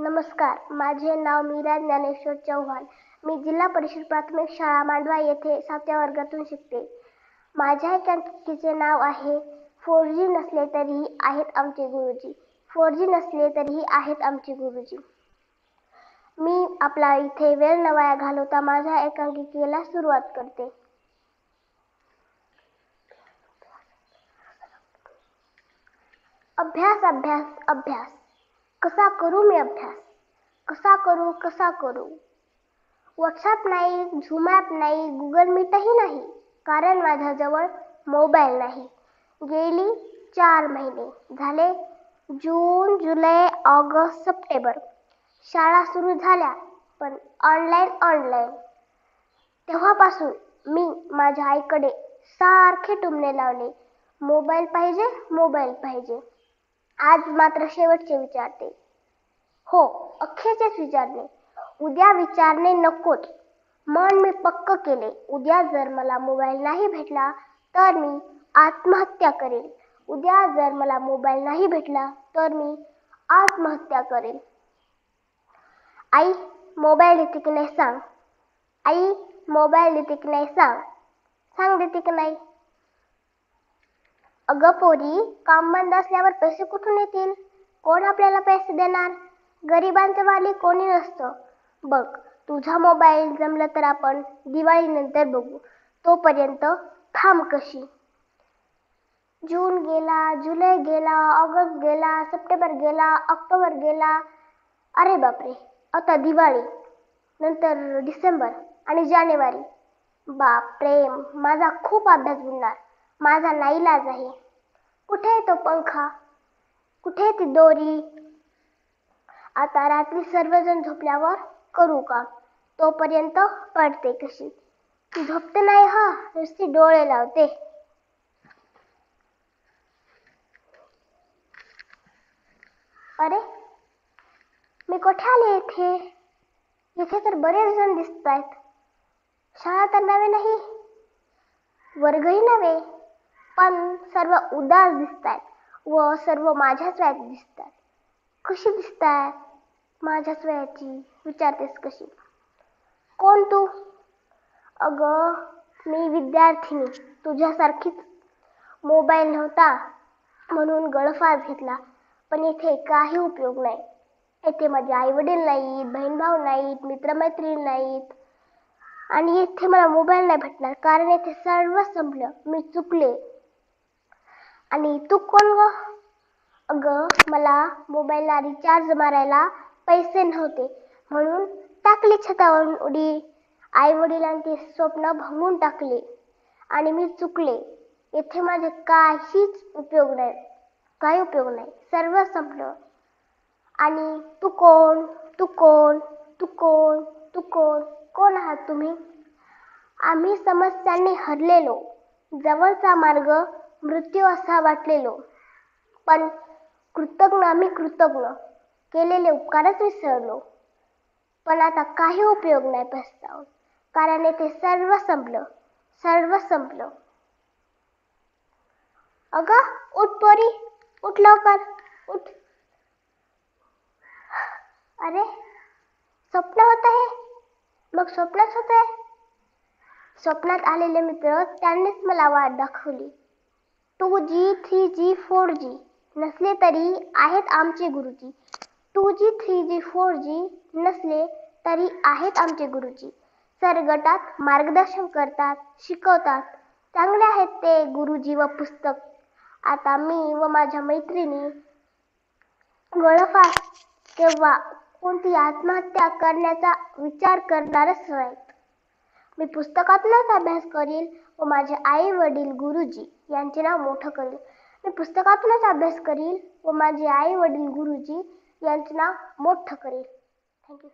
नमस्कार, माझे नाव मीरा ज्ञानेश्वर चव्हाण. मी जिल्हा परिषद प्राथमिक शाळा मांडवा येथे 7व्या वर्गातून शिकते. माझ्या एकांकिकेचे नाव आहे 4G नसले तरीही आहेत आमचे गुरुजी. 4G नसले तरीही आहेत आमचे गुरुजी. मी आपला इथे वेळ न वाया घालवता माझ्या एकांकिकेला सुरुवात करते. अभ्यास अभ्यास अभ्यास, कसा करू मी अभ्यास, कसा करू. व्हॉट्सअप नाही, झूम ॲप नाही, गुगल मीटही नाही, कारण माझ्याजवळ मोबाईल नाही. गेली 4 महिने झाले, जून, जुलै, ऑगस्ट, सप्टेंबर. शाळा सुरू झाल्या, पण ऑनलाईन. तेव्हापासून मी माझ्या आईकडे सारखे टुमणे लावले, मोबाईल पाहिजे. आज मात्र शेवटचे विचारते. हो, अखेरचेच विचारणे. उद्या विचारणे नकोच. मन मी पक्क केले. उद्या जर मला मोबाईल नाही भेटला तर मी आत्महत्या करेल. उद्या जर मला मोबाईल नाही भेटला तर मी आत्महत्या करेल. आई, मोबाईल देते की नाही सांग. आई, मोबाईल देते की नाही सांग. सांग, देते की नाही. अगं पोरी, काम बंद असल्यावर पैसे कुठून येतील? कोण आपल्याला पैसे देणार? गरिबांचं वाली कोणी नसतं. बघ, तुझा मोबाईल जमलं तर आपण दिवाळीनंतर बघू. तोपर्यंत थांब कशी. जून गेला, जुलै गेला, ऑगस्ट गेला, सप्टेंबर गेला, ऑक्टोबर गेला. अरे बापरे, आता दिवाळी, नंतर डिसेंबर आणि जानेवारी. बापरे, माझा खूप अभ्यास बुडणार. माझा नाईलाज आहे. कुठे आहे तो पंखा? कुठे आहे ती दोरी? आता रात्री सर्वजण झोपल्यावर करू का? तोपर्यंत पडते कशी. झोपते नाही हा, नुसती डोळे लावते. अरे, मी कुठे आले इथे? इथे तर बरेच जण दिसत आहेत. शाळा तर नव्हे नाही, वर्गही नव्हे, पण सर्व उदास दिसतात व सर्व माझ्याच वयात दिसतात. कशी दिसतात? माझ्याच वयाची. विचारतेस कशी? कोण तू? अगं, मी विद्यार्थिनी, तुझ्यासारखीच. मोबाईल नव्हता म्हणून गळफास घेतला, पण इथे काही उपयोग नाही. इथे माझे आई वडील नाहीत, बहीण भाऊ नाहीत, मित्रमैत्रिणी नाहीत, आणि इथे मला मोबाईल नाही भेटणार कारण इथे सर्व संपलं. मी चुकले. आणि तू कोण ग? अगं, मला मोबाईलला रिचार्ज मारायला पैसे नव्हते म्हणून टाकली छतावरून उडी. आई वडिलांचे स्वप्न भंगून टाकले आणि मी चुकले. इथे माझे काहीच उपयोग नाही. सर्व संपलं. आणि तू कोण? कोण आहात तुम्ही? आम्ही समस्यांनी हरलेलो, जवळचा मार्ग मृत्यू असा वाटलेलो, पण आम्ही कृतज्ञ, केलेले उपकारच विसरलो. पण आता काही उपयोग नाही पस्तावून, कारण येथे सर्व संपलं. अगं, उठ पोरी, उठ लवकर, उठ. अरे, स्वप्न होत आहे? मग स्वप्नच होत आहे. स्वप्नात आलेले मित्र त्यांनीच मला वाट दाखवली. 2G, 3G, 4G नसले तरी आहेत आमचे गुरुजी. 2G, 3G, 4G नसले तरी आहेत आमचे गुरुजी. सरगटात मार्गदर्शन करतात, शिकवतात. चांगले आहेत ते गुरुजी व पुस्तक. आता मी व माझ्या मैत्रिणी गळफास किंवा कोणती आत्महत्या करण्याचा विचार करणारच नाहीत. मी पुस्तकातूनच अभ्यास करील व माझे आई वडील गुरुजी यांचे नाव मोठं करील. थँक्यू.